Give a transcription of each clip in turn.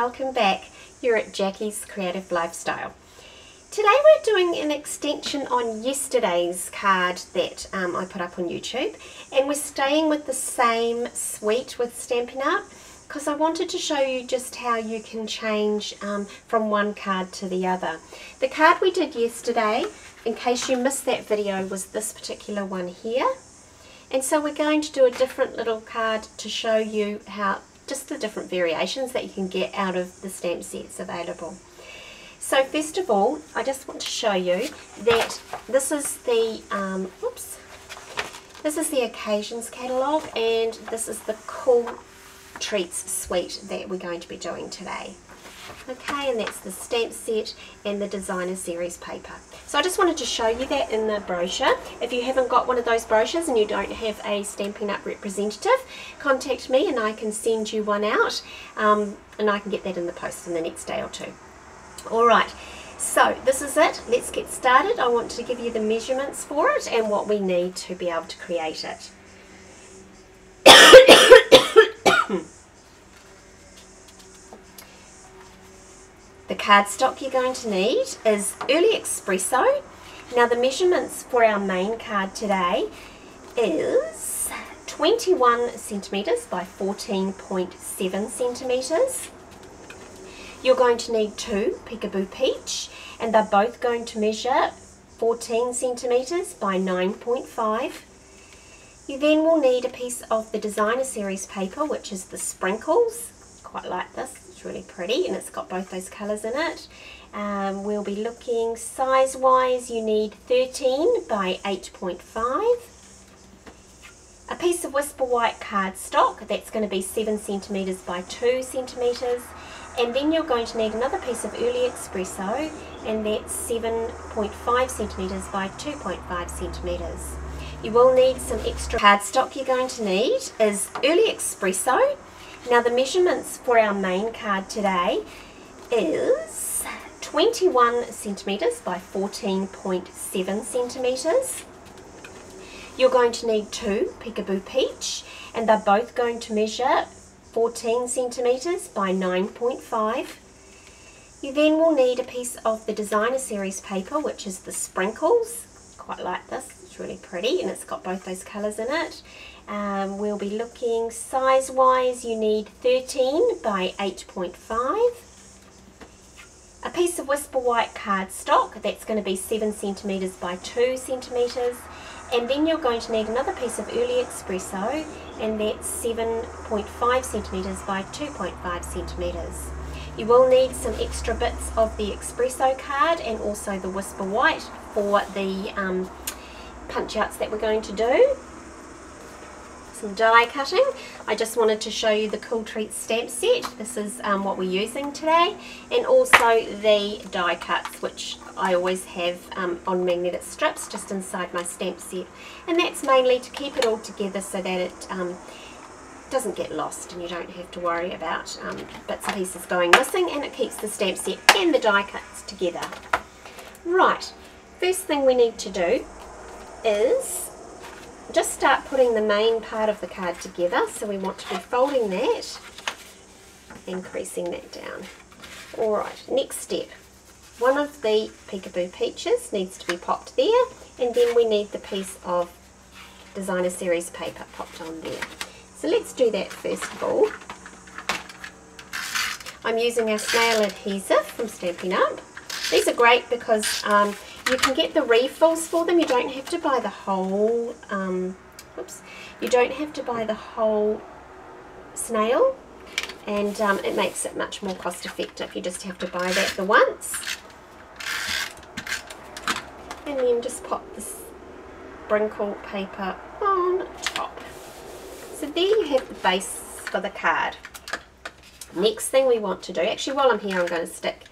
welcome back. You're at Jackie's Creative Lifestyle. Today we're doing an extension on yesterday's card that I put up on YouTube, and we're staying with the same suite with Stampin' Up because I wanted to show you just how you can change from one card to the other. The card we did yesterday, in case you missed that video, was this particular one here. And so we're going to do a different little card to show you how just the different variations that you can get out of the stamp sets available. So first of all, I just want to show you that this is the this is the occasions catalogue, and this is the Cool Treats suite that we're going to be doing today. Okay, and that's the stamp set and the designer series paper. So I just wanted to show you that in the brochure. If you haven't got one of those brochures and you don't have a Stampin' Up representative, contact me and I can send you one out, and I can get that in the post in the next day or two. Alright, so this is it. Let's get started. I want to give you the measurements for it and what we need to be able to create it. The cardstock you're going to need is Early Espresso. Now the measurements for our main card today is 21 centimetres by 14.7 centimetres. You're going to need two Peekaboo Peach, and they're both going to measure 14 centimetres by 9.5. You then will need a piece of the designer series paper, which is the Sprinkles. Quite like this. It's really pretty and it's got both those colours in it. We'll be looking size wise, you need 13 by 8.5. A piece of Whisper White cardstock, that's going to be 7 centimetres by 2 centimetres. And then you're going to need another piece of Early Espresso, and that's 7.5 centimetres by 2.5 centimetres. You will need some extra cardstock. You're going to need is Early Espresso. Now the measurements for our main card today is 21 centimetres by 14.7 centimetres. You're going to need two Peekaboo Peach, and they're both going to measure 14 centimetres by 9.5. You then will need a piece of the designer series paper, which is the Sprinkles. Quite like this. It's really pretty and it's got both those colours in it. We'll be looking size wise, you need 13 by 8.5. A piece of Whisper White cardstock, that's going to be 7 centimetres by 2 centimetres. And then you're going to need another piece of Early Espresso, and that's 7.5 centimetres by 2.5 centimetres. You will need some extra bits of the Espresso card and also the Whisper White for the punch outs that we're going to do. Some die cutting. I just wanted to show you the Cool Treats stamp set. This is what we're using today, and also the die cuts, which I always have on magnetic strips just inside my stamp set, and that's mainly to keep it all together so that it doesn't get lost and you don't have to worry about bits and pieces going missing, and it keeps the stamp set and the die cuts together. Right, first thing we need to do is just start putting the main part of the card together. So we want to be folding that and creasing that down. Alright, next step. One of the Peekaboo Peaches needs to be popped there, and then we need the piece of designer series paper popped on there. So let's do that first of all. I'm using our snail adhesive from Stampin' Up. These are great because you can get the refills for them. You don't have to buy the whole you don't have to buy the whole snail, and it makes it much more cost effective. You just have to buy that the once, and then just pop this sprinkle paper on top. So there you have the base for the card. Next thing we want to do, actually while I'm here I'm going to stick,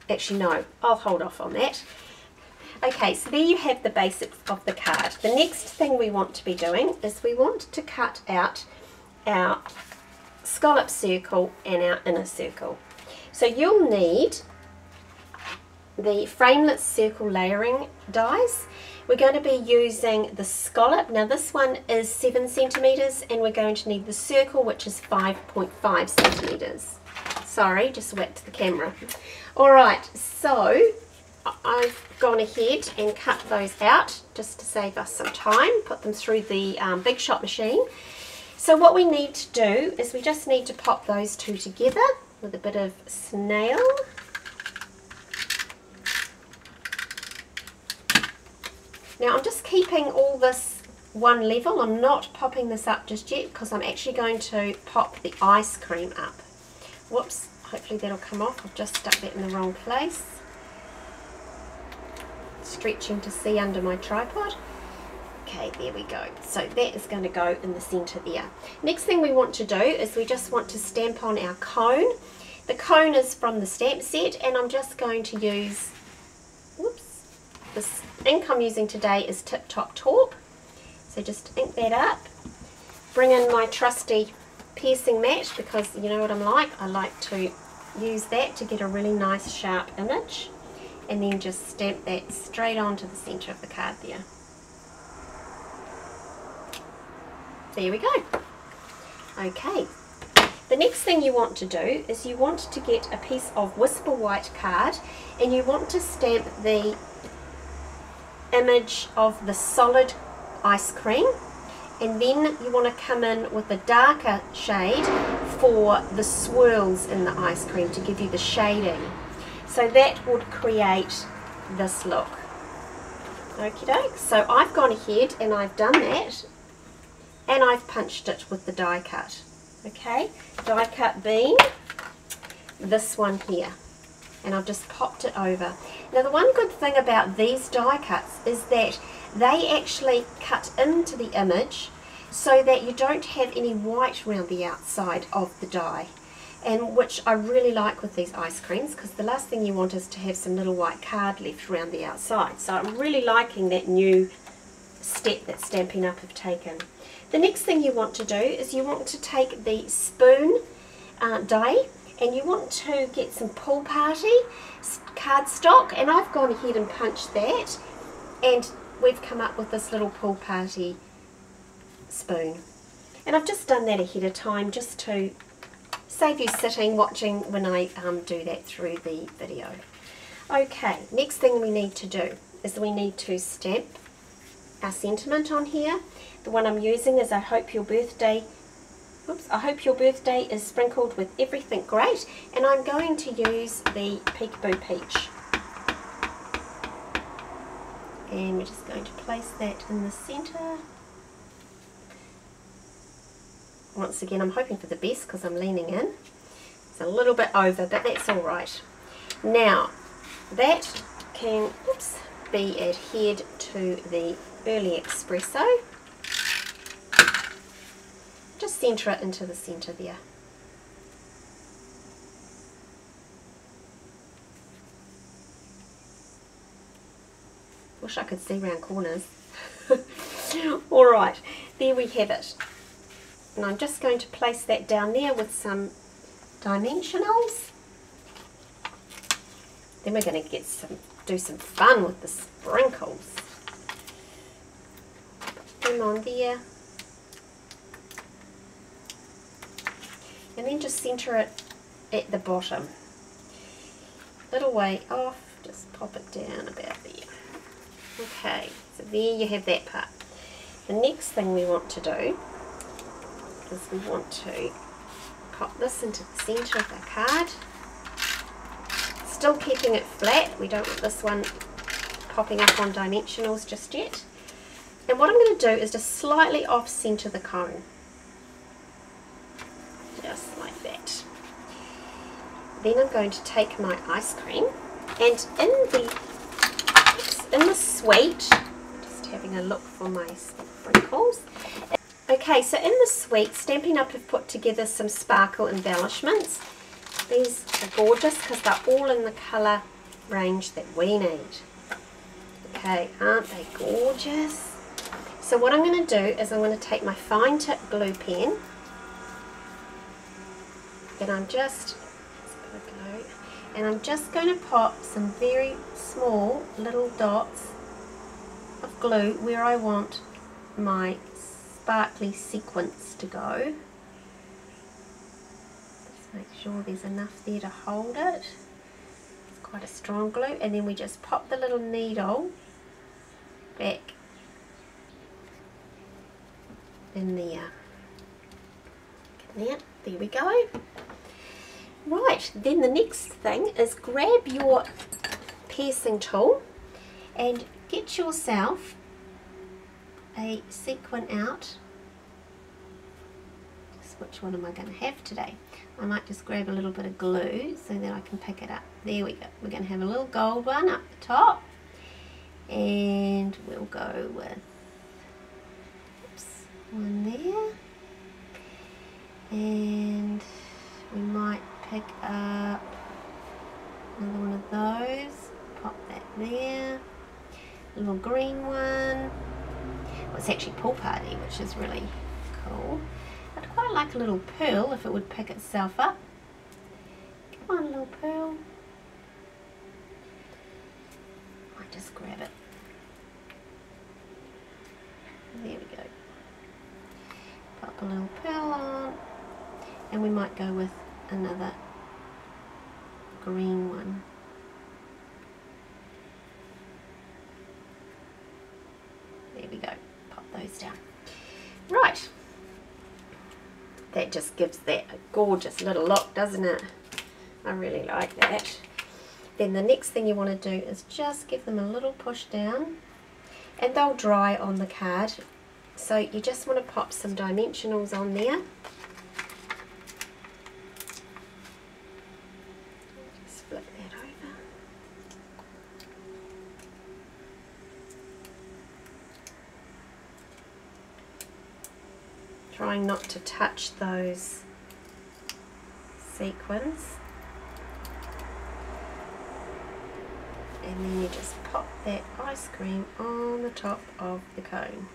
actually no, I'll hold off on that. Okay, so there you have the basics of the card. The next thing we want to be doing is we want to cut out our scallop circle and our inner circle. So you'll need the frameless circle layering dies. We're going to be using the scallop. Now this one is 7 centimetres, and we're going to need the circle, which is 5.5 centimetres. Sorry, just whacked the camera. Alright, so I've gone ahead and cut those out just to save us some time. Put them through the Big Shot machine. So what we need to do is we just need to pop those two together with a bit of snail. Now I'm just keeping all this one level. I'm not popping this up just yet because I'm actually going to pop the ice cream up. Whoops, hopefully that'll come off. I've just stuck that in the wrong place. Stretching to see under my tripod. Okay, there we go. So that is going to go in the center there. Next thing we want to do is we just want to stamp on our cone. The cone is from the stamp set, and I'm just going to use, whoops, this ink I'm using today is Tip Top Taupe. So just ink that up. Bring in my trusty piercing mat because you know what I'm like. I like to use that to get a really nice sharp image. And then just stamp that straight onto the center of the card there. There we go. Okay, the next thing you want to do is you want to get a piece of Whisper White card and you want to stamp the image of the solid ice cream, and then you want to come in with a darker shade for the swirls in the ice cream to give you the shading. So that would create this look. Okie doke. So I've gone ahead and I've done that, and I've punched it with the die cut. Okay, die cut being this one here, and I've just popped it over. Now the one good thing about these die cuts is that they actually cut into the image so that you don't have any white around the outside of the die. And which I really like with these ice creams, because the last thing you want is to have some little white card left around the outside. So I'm really liking that new step that Stampin' Up have taken. The next thing you want to do is you want to take the spoon die and you want to get some Pool Party cardstock, and I've gone ahead and punched that, and we've come up with this little Pool Party spoon. And I've just done that ahead of time just to save you sitting watching when I do that through the video. Okay, next thing we need to do is we need to stamp our sentiment on here. The one I'm using is I hope your birthday is sprinkled with everything great, and I'm going to use the Peekaboo Peach. And we're just going to place that in the center. Once again, I'm hoping for the best because I'm leaning in. It's a little bit over, but that's all right. Now, that can be adhered to the early espresso. Just center it into the center there. Wish I could see round corners. All right, there we have it. And I'm just going to place that down there with some dimensionals. Then we're going to do some fun with the sprinkles. Put them on there. And then just center it at the bottom. Little way off, just pop it down about there. Okay, so there you have that part. The next thing we want to do is we want to pop this into the center of our card, still keeping it flat. We don't want this one popping up on dimensionals just yet. And what I'm going to do is just slightly off center the cone, just like that. Then I'm going to take my ice cream, and in the sweet, just having a look for my sprinkles. Okay, so in the suite, Stampin' Up have put together some sparkle embellishments. These are gorgeous because they're all in the colour range that we need. Okay, aren't they gorgeous? So what I'm going to do is I'm going to take my fine tip glue pen, and I'm just going to pop some very small little dots of glue where I want my sparkly sequence to go. Just Make sure there's enough there to hold it. It's quite a strong glue, and then we just pop the little needle back in there. There we go. Right, then the next thing is grab your piercing tool and get yourself a sequin out. Just which one am I going to have today? I might just grab a little bit of glue so that I can pick it up. There we go. We're going to have a little gold one up the top, and we'll go with one there, and we might pick up another one of those, pop that there, a little green one. Well, it's actually Pool Party, which is really cool. I'd quite like a little pearl if it would pick itself up. Come on, little pearl. Might just grab it. There we go. Pop a little pearl on, and we might go with another green one. There we go. Pop those down. Right. That just gives that a gorgeous little look, doesn't it? I really like that. Then the next thing you want to do is just give them a little push down, and they'll dry on the card. So you just want to pop some dimensionals on there. Just flip that over. Trying not to touch those sequins. And then you just pop that ice cream on the top of the cone.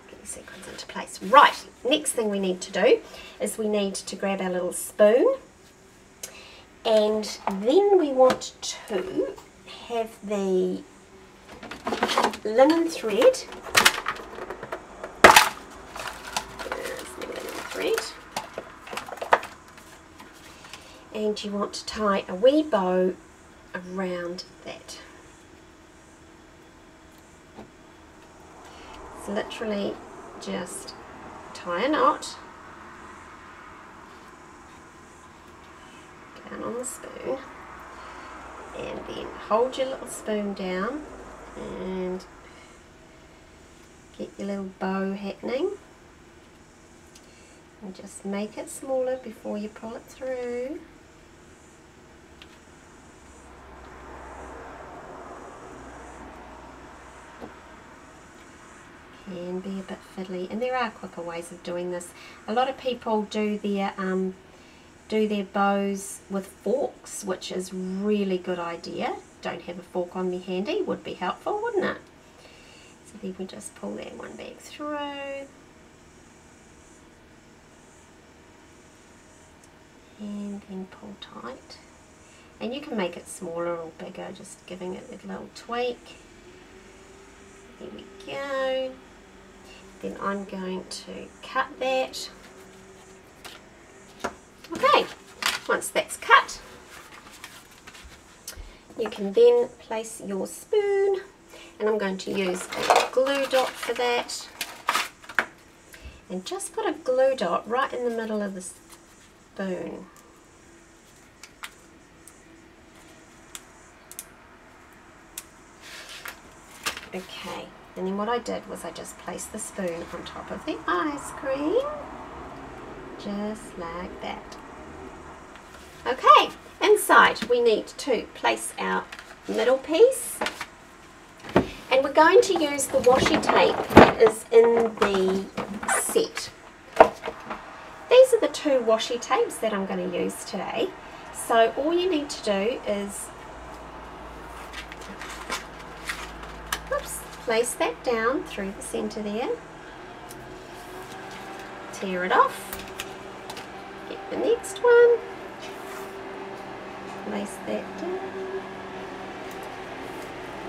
Get your sequins into place. Right, next thing we need to do is we need to grab our little spoon, and then we want to have the linen thread. And you want to tie a wee bow around that. So literally just tie a knot down on the spoon, and then hold your little spoon down and get your little bow happening, and just make it smaller before you pull it through. Can be a bit fiddly, and there are quicker ways of doing this. A lot of people do their bows with forks, which is really good idea. Don't have a fork on me handy, would be helpful, wouldn't it? So then we just pull that one back through, and then pull tight. And you can make it smaller or bigger, just giving it a little tweak. There we go. Then I'm going to cut that. Okay, once that's cut, you can then place your spoon, and I'm going to use a glue dot for that, and just put a glue dot right in the middle of the spoon. Okay, and then what I did was I just placed the spoon on top of the ice cream, just like that. Okay, inside we need to place our middle piece, and we're going to use the washi tape that is in the set. These are the two washi tapes that I'm going to use today. So all you need to do is place that down through the center there, tear it off, get the next one, place that down,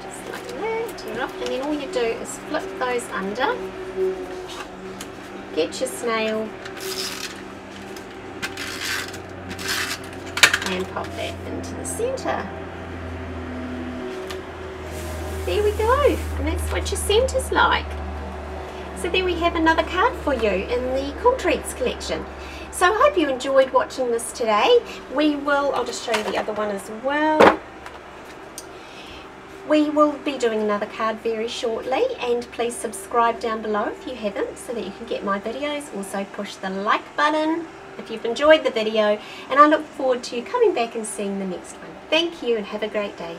just like that, tear it off, and then all you do is flip those under, get your snail, and pop that into the centre. There we go, and that's what your centre's like. So there we have another card for you in the Cool Treats collection. So I hope you enjoyed watching this today. I'll just show you the other one as well. We will be doing another card very shortly, and please subscribe down below if you haven't so that you can get my videos. Also push the like button if you've enjoyed the video, and I look forward to you coming back and seeing the next one. Thank you and have a great day.